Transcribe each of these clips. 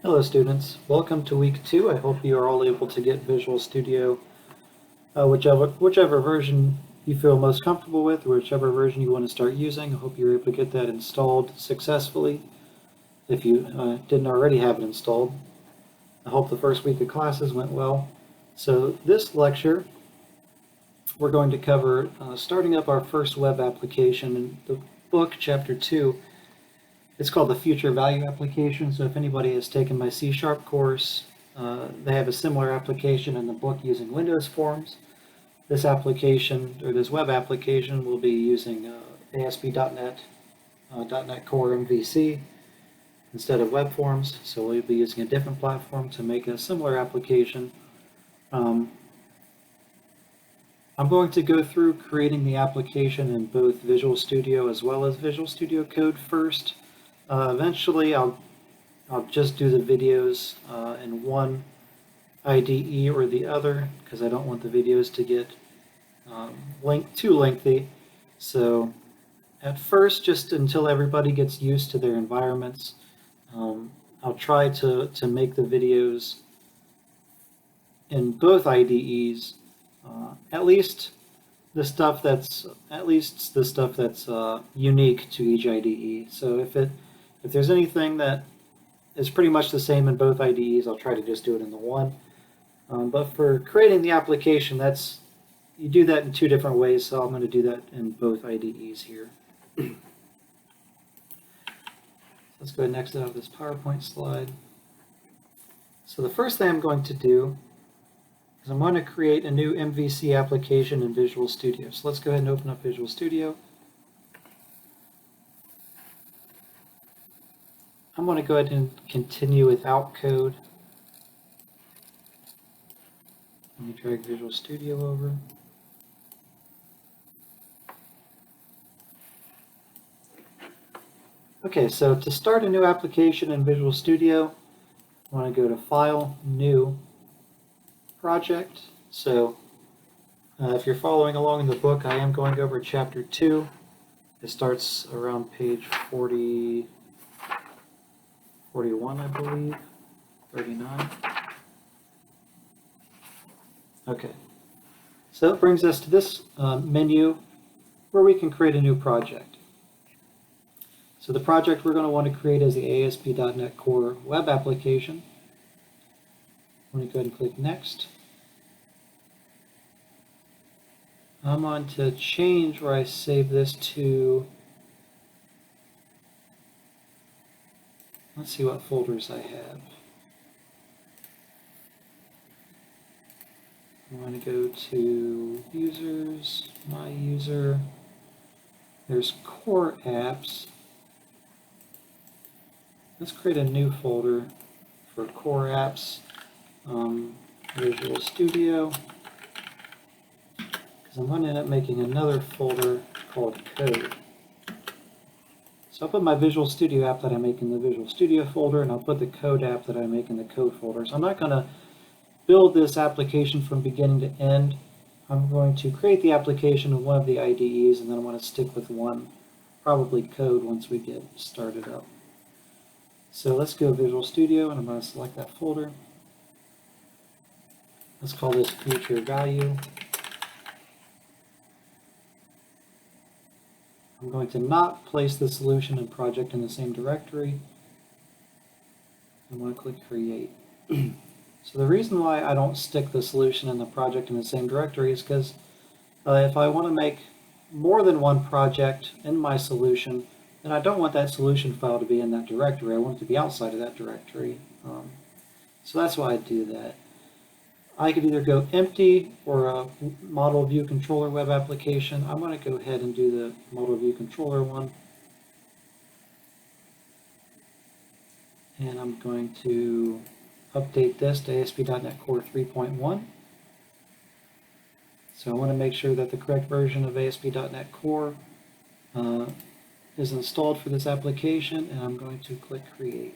Hello students, welcome to week 2. I hope you are all able to get Visual Studio, whichever version you feel most comfortable with, or whichever version you want to start using. I hope you're able to get that installed successfully if you didn't already have it installed. I hope the first week of classes went well. So this lecture, we're going to cover starting up our first web application in the book, Chapter 2. It's called the Future Value Application, so if anybody has taken my C# course, they have a similar application in the book using Windows Forms. This application, or this web application, will be using ASP.NET, .NET Core MVC instead of web forms, so we'll be using a different platform to make a similar application. I'm going to go through creating the application in both Visual Studio as well as Visual Studio Code first. Eventually, I'll just do the videos in one IDE or the other because I don't want the videos to get too lengthy. So at first, just until everybody gets used to their environments, I'll try to make the videos in both IDEs, at least the stuff that's unique to each IDE. So if there's anything that is pretty much the same in both IDEs, I'll try to just do it in the one. But for creating the application, you do that in two different ways, so I'm going to do that in both IDEs here. Let's go ahead and exit out of this PowerPoint slide. So the first thing I'm going to do is I'm going to create a new MVC application in Visual Studio. So let's go ahead and open up Visual Studio. I'm going to go ahead and continue without code. Let me drag Visual Studio over. Okay, so to start a new application in Visual Studio, I want to go to File, New, Project. So if you're following along in the book, I am going over Chapter 2. It starts around page 41, I believe, 39. Okay, so that brings us to this menu where we can create a new project. So the project we're going to want to create is the ASP.NET Core web application. I'm going to go ahead and click Next. I'm going to change where I save this to, let's see what folders I have. I'm going to go to Users, My User, there's Core Apps. Let's create a new folder for Core Apps, Visual Studio, because I'm going to end up making another folder called Code. So I'll put my Visual Studio app that I make in the Visual Studio folder, and I'll put the Code app that I make in the Code folder. So I'm not going to build this application from beginning to end. I'm going to create the application in one of the IDEs, and then I want to stick with one, probably Code, once we get started up. So let's go Visual Studio, and I'm going to select that folder. Let's call this Future Value. I'm going to not place the solution and project in the same directory. I'm going to click Create. So the reason why I don't stick the solution and the project in the same directory is because if I want to make more than one project in my solution, then I don't want that solution file to be in that directory. I want it to be outside of that directory. So that's why I do that. I could either go empty or a model view controller web application. I'm going to go ahead and do the model view controller one. And I'm going to update this to ASP.NET Core 3.1. So I want to make sure that the correct version of ASP.NET Core is installed for this application, and I'm going to click Create.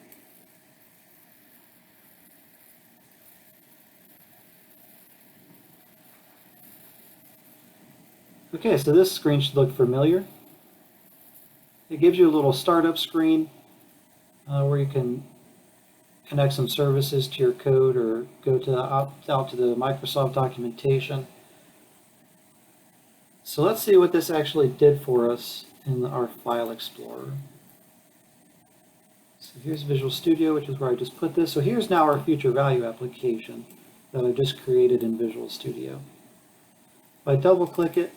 Okay, so this screen should look familiar. It gives you a little startup screen where you can connect some services to your code or go to out to the Microsoft documentation. So let's see what this actually did for us in our File Explorer. So here's Visual Studio, which is where I just put this. So here's now our future value application that I just created in Visual Studio. If I double click it,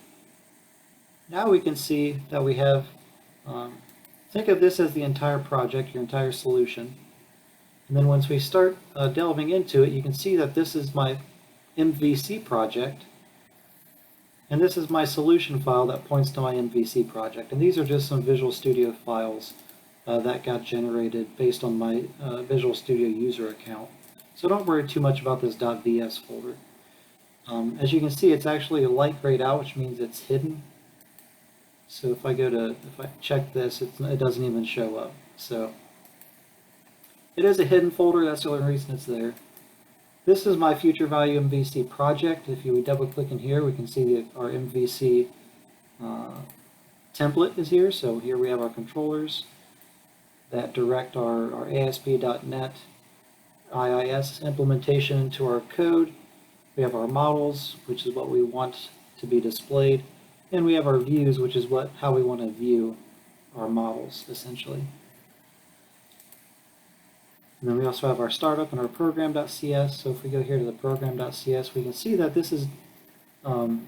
now we can see that we have, think of this as the entire project, your entire solution. And then once we start delving into it, you can see that this is my MVC project. And this is my solution file that points to my MVC project. And these are just some Visual Studio files that got generated based on my Visual Studio user account. So don't worry too much about this .vs folder. As you can see, it's actually a light grayed out, which means it's hidden. So if I check this, it doesn't even show up. So it is a hidden folder, that's the only reason it's there. This is my future value MVC project. If you would double click in here, we can see that our MVC template is here. So here we have our controllers that direct our ASP.NET IIS implementation into our code. We have our models, which is what we want to be displayed. And we have our views, which is how we want to view our models, essentially. And then we also have our startup and our program.cs. So if we go here to the program.cs, we can see that this is no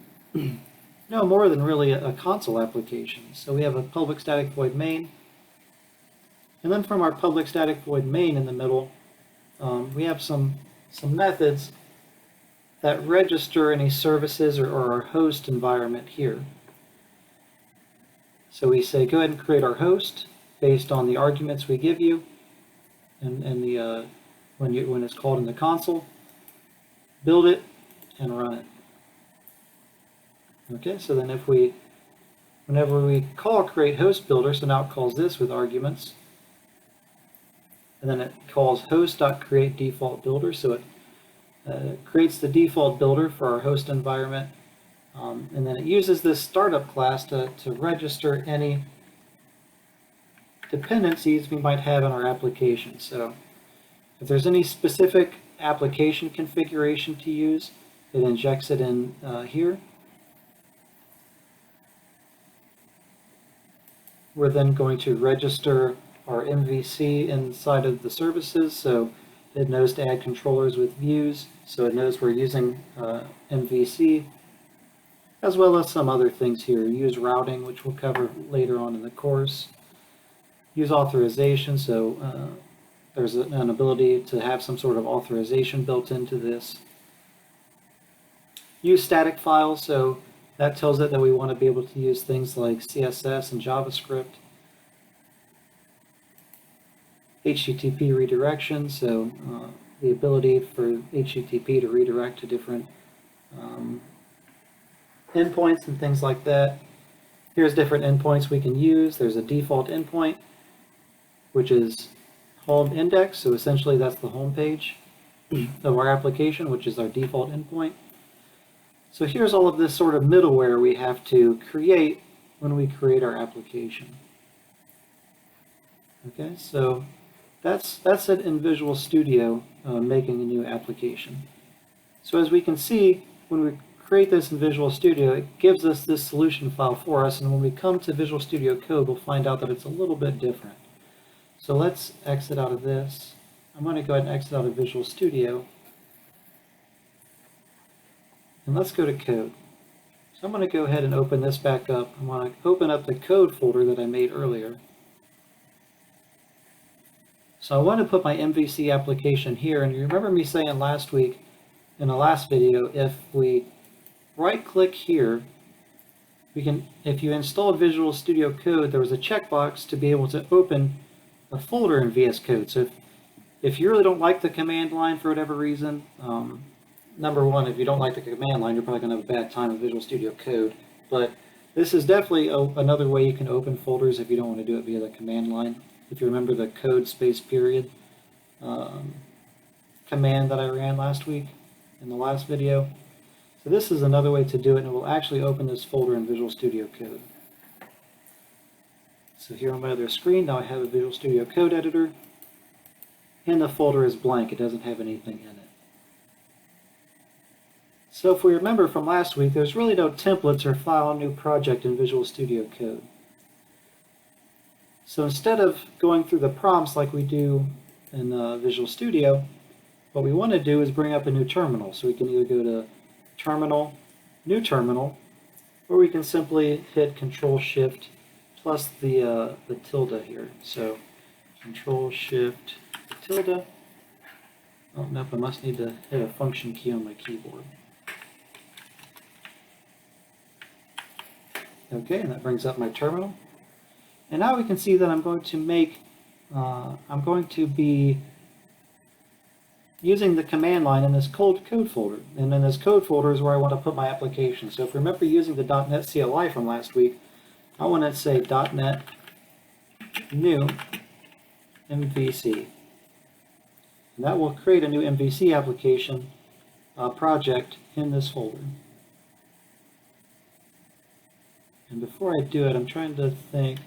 more than really a console application. So we have a public static void main. And then from our public static void main in the middle, we have some methods that register any services or our host environment here. So we say go ahead and create our host based on the arguments we give you and when it's called in the console, build it and run it. Okay, so then whenever we call create host builder, so now it calls this with arguments, and then it calls host.create default builder, so it creates the default builder for our host environment, and then it uses this startup class to register any dependencies we might have in our application. So if there's any specific application configuration to use, it injects it in here. We're then going to register our MVC inside of the services, so it knows to add controllers with views, so it knows we're using MVC, as well as some other things here. Use routing, which we'll cover later on in the course. Use authorization, so there's an ability to have some sort of authorization built into this. Use static files, so that tells it that we want to be able to use things like CSS and JavaScript. HTTP redirection, so the ability for HTTP to redirect to different endpoints and things like that. Here's different endpoints we can use. There's a default endpoint, which is home index, so essentially that's the home page of our application, which is our default endpoint. So here's all of this sort of middleware we have to create when we create our application. Okay, so that's it in Visual Studio, making a new application. So as we can see, when we create this in Visual Studio, it gives us this solution file for us, and when we come to Visual Studio Code, we'll find out that it's a little bit different. So let's exit out of this. I'm going to go ahead and exit out of Visual Studio. And let's go to code. So I'm going to go ahead and open this back up. I'm going to open up the code folder that I made earlier. So I want to put my MVC application here, and you remember me saying last week in the last video, if we right click here, we can, if you installed Visual Studio Code, there was a checkbox to be able to open a folder in VS Code. So if you really don't like the command line for whatever reason, number one, if you don't like the command line, you're probably going to have a bad time with Visual Studio Code. But this is definitely another way you can open folders if you don't want to do it via the command line. If you remember the code space period command that I ran last week in the last video. So this is another way to do it, and it will actually open this folder in Visual Studio Code. So here on my other screen, now I have a Visual Studio Code editor. and the folder is blank. It doesn't have anything in it. So if we remember from last week, there's really no templates or file new project in Visual Studio Code. So instead of going through the prompts like we do in Visual Studio, what we want to do is bring up a new terminal. So we can either go to Terminal, New Terminal, or we can simply hit Control-Shift plus the tilde here. So Control-Shift tilde. Oh, nope, I must need to hit a function key on my keyboard. Okay, and that brings up my terminal. And now we can see that I'm going to be using the command line in this code folder. And in this code folder is where I want to put my application. So if you remember using the .NET CLI from last week, I want to say .NET new MVC. And that will create a new MVC application project in this folder. And before I do it, I'm trying to think.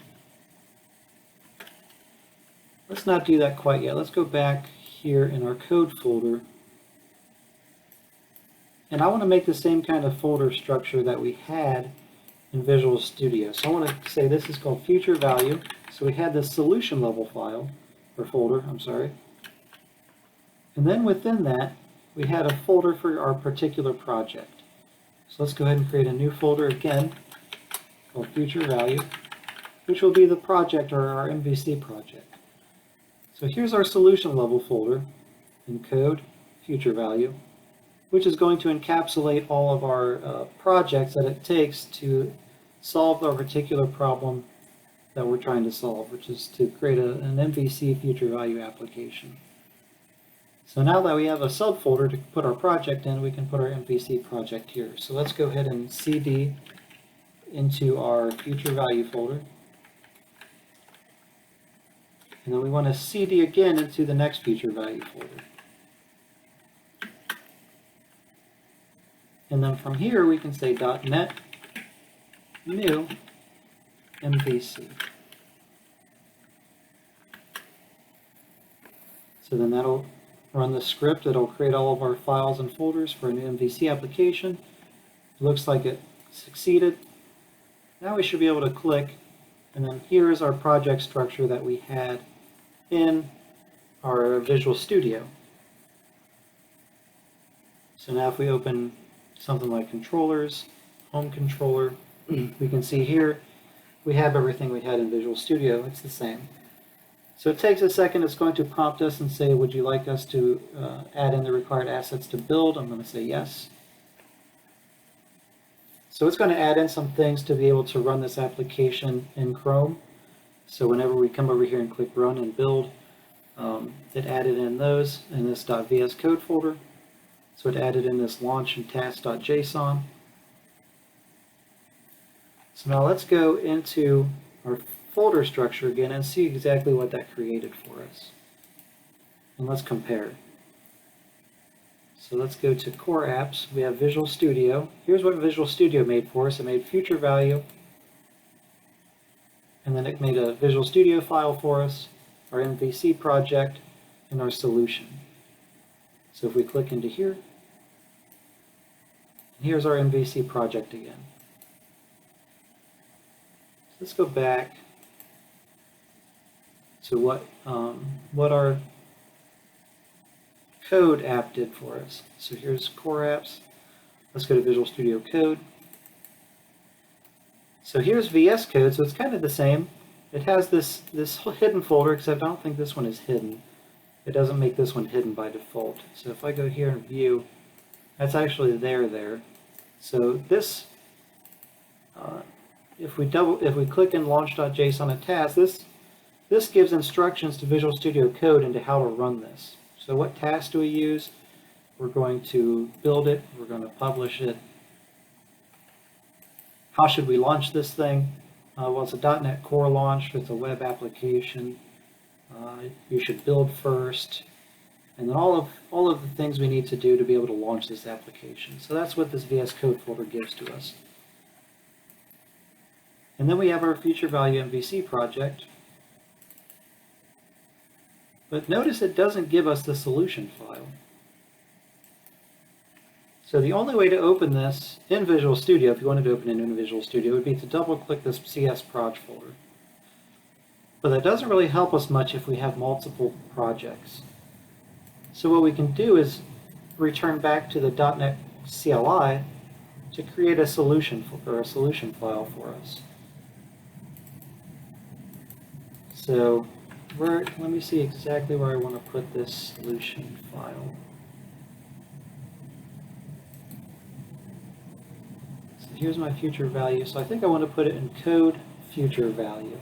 Let's not do that quite yet. Let's go back here in our code folder. And I want to make the same kind of folder structure that we had in Visual Studio. So I want to say this is called future value. So we had this solution level file, or folder, I'm sorry. And then within that, we had a folder for our particular project. So let's go ahead and create a new folder again called future value, which will be the project or our MVC project. So here's our solution level folder in code, future value, which is going to encapsulate all of our projects that it takes to solve our particular problem that we're trying to solve, which is to create an MVC future value application. So now that we have a subfolder to put our project in, we can put our MVC project here. So let's go ahead and CD into our future value folder. And then we want to CD again into the next future value folder. And then from here we can say .NET new MVC. So then that'll run the script. It'll create all of our files and folders for a new MVC application. It looks like it succeeded. Now we should be able to click, and then here is our project structure that we had in our Visual Studio. So now if we open something like controllers, home controller, we can see here we have everything we had in Visual Studio. It's the same. So it takes a second. It's going to prompt us and say, would you like us to add in the required assets to build? I'm going to say yes. So it's going to add in some things to be able to run this application in Chrome. So whenever we come over here and click Run and Build, it added in those in this .vs code folder. So it added in this launch and task.json. So now let's go into our folder structure again and see exactly what that created for us. And let's compare. So let's go to Core Apps. We have Visual Studio. Here's what Visual Studio made for us. It made future value, and then it made a Visual Studio file for us, our MVC project, and our solution. So if we click into here, and here's our MVC project again. So let's go back to what our Code app did for us. So here's Core Apps. Let's go to Visual Studio Code. So here's VS Code, so it's kind of the same. It has this hidden folder, except I don't think this one is hidden. It doesn't make this one hidden by default. So if I go here and view, that's actually there. So this, if we click in launch.json and task, this gives instructions to Visual Studio Code into how to run this. So what task do we use? We're going to build it. We're going to publish it. How should we launch this thing? Well, it's a .NET Core launch. It's a web application. You should build first. And then all of the things we need to do to be able to launch this application. So that's what this VS Code folder gives to us. And then we have our future value MVC project. But notice it doesn't give us the solution file. So the only way to open this in Visual Studio, if you wanted to open it in Visual Studio, would be to double-click this CS Proj folder. But that doesn't really help us much if we have multiple projects. So what we can do is return back to the .NET CLI to create a solution file for us. So let me see exactly where I want to put this solution file. So here's my future value. So I think I want to put it in code future value.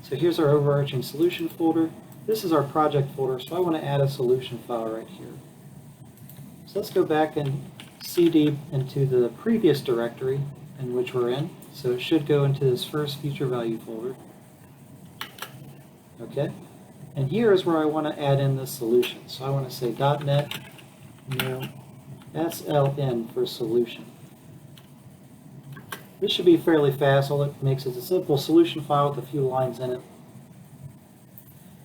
So here's our overarching solution folder. This is our project folder, so I want to add a solution file right here. So let's go back and cd into the previous directory in which we're in. So it should go into this first future value folder. Okay, and here is where I want to add in the solution. So I want to say .NET new SLN for solution. This should be fairly fast. All it makes is a simple solution file with a few lines in it.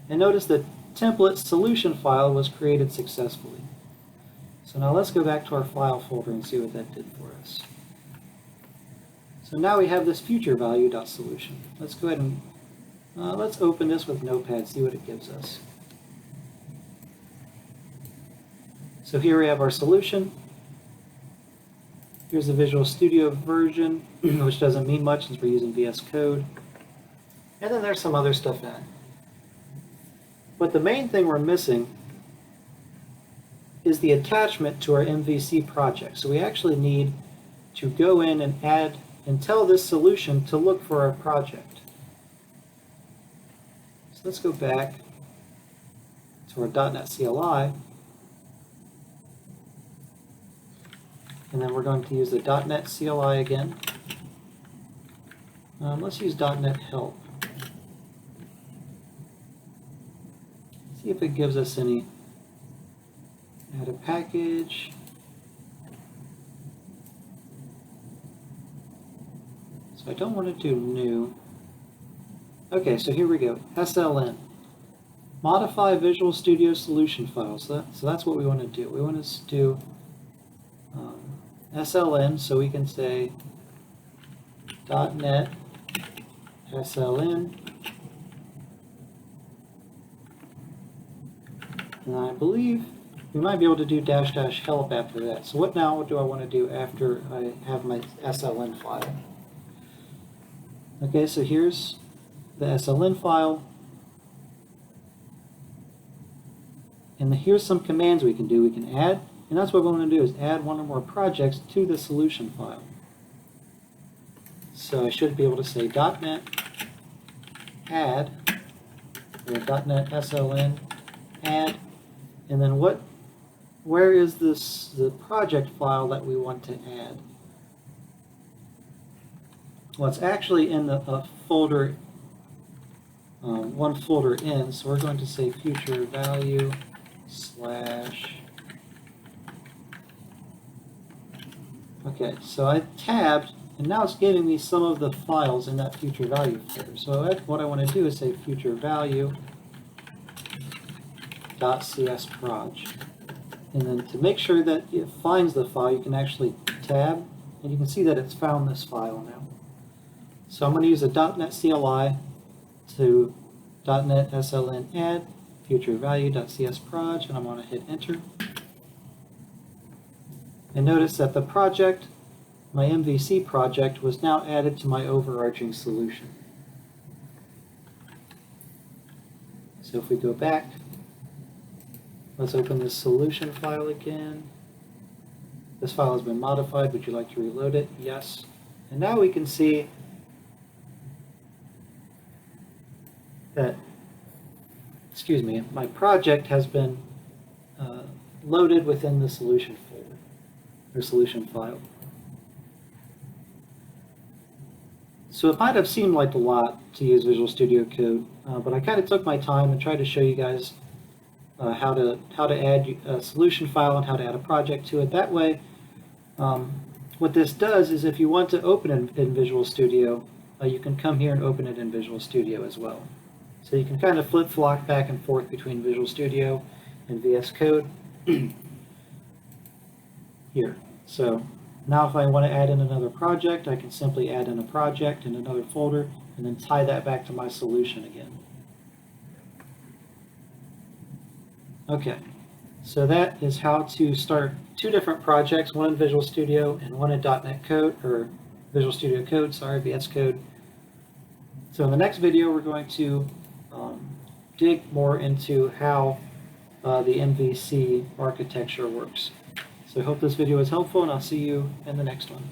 And notice the template solution file was created successfully. So now let's go back to our file folder and see what that did for us. So now we have this future value.solution. Let's go ahead and let's open this with Notepad, see what it gives us. So here we have our solution. Here's the Visual Studio version, which doesn't mean much since we're using VS Code. And then there's some other stuff in it. But the main thing we're missing is the attachment to our MVC project. So we actually need to go in and add and tell this solution to look for our project. So let's go back to our .NET CLI. And then we're going to use the .NET CLI again. Let's use .NET Help. See if it gives us any. Add a package. So I don't want to do new. Okay, so here we go. SLN. Modify Visual Studio solution files. So that's what we want to do. We want to do SLN, so we can say .NET SLN, and I believe we might be able to do -- help after that. So what now do I want to do after I have my SLN file? Okay, so here's the SLN file, and here's some commands we can do. We can add. And that's what we want to do, is add one or more projects to the solution file. So I should be able to say .NET add, or .NET SLN add, and then where is the project file that we want to add? Well, it's actually in the folder, one folder in, so we're going to say future value / Okay, so I tabbed, and now it's giving me some of the files in that future value folder. So what I want to do is say future value .csproj. And then to make sure that it finds the file, you can actually tab, and you can see that it's found this file now. So I'm going to use a .NET CLI to .NET SLN add future value.csproj, and I'm going to hit enter. And notice that the project, my MVC project, was now added to my overarching solution. So if we go back, let's open this solution file again. This file has been modified. Would you like to reload it? Yes. And now we can see that, my project has been loaded within the solution folder, or solution file. So it might have seemed like a lot to use Visual Studio Code, but I kind of took my time and tried to show you guys how to add a solution file and how to add a project to it. That way, what this does is if you want to open in Visual Studio, you can come here and open it in Visual Studio as well. So you can kind of flip-flop back and forth between Visual Studio and VS Code here. So now if I want to add in another project, I can simply add in a project in another folder and then tie that back to my solution again. Okay, so that is how to start two different projects, one in Visual Studio and one in .NET Code, or Visual Studio Code, sorry, VS Code. So in the next video, we're going to dig more into how the MVC architecture works. So I hope this video was helpful, and I'll see you in the next one.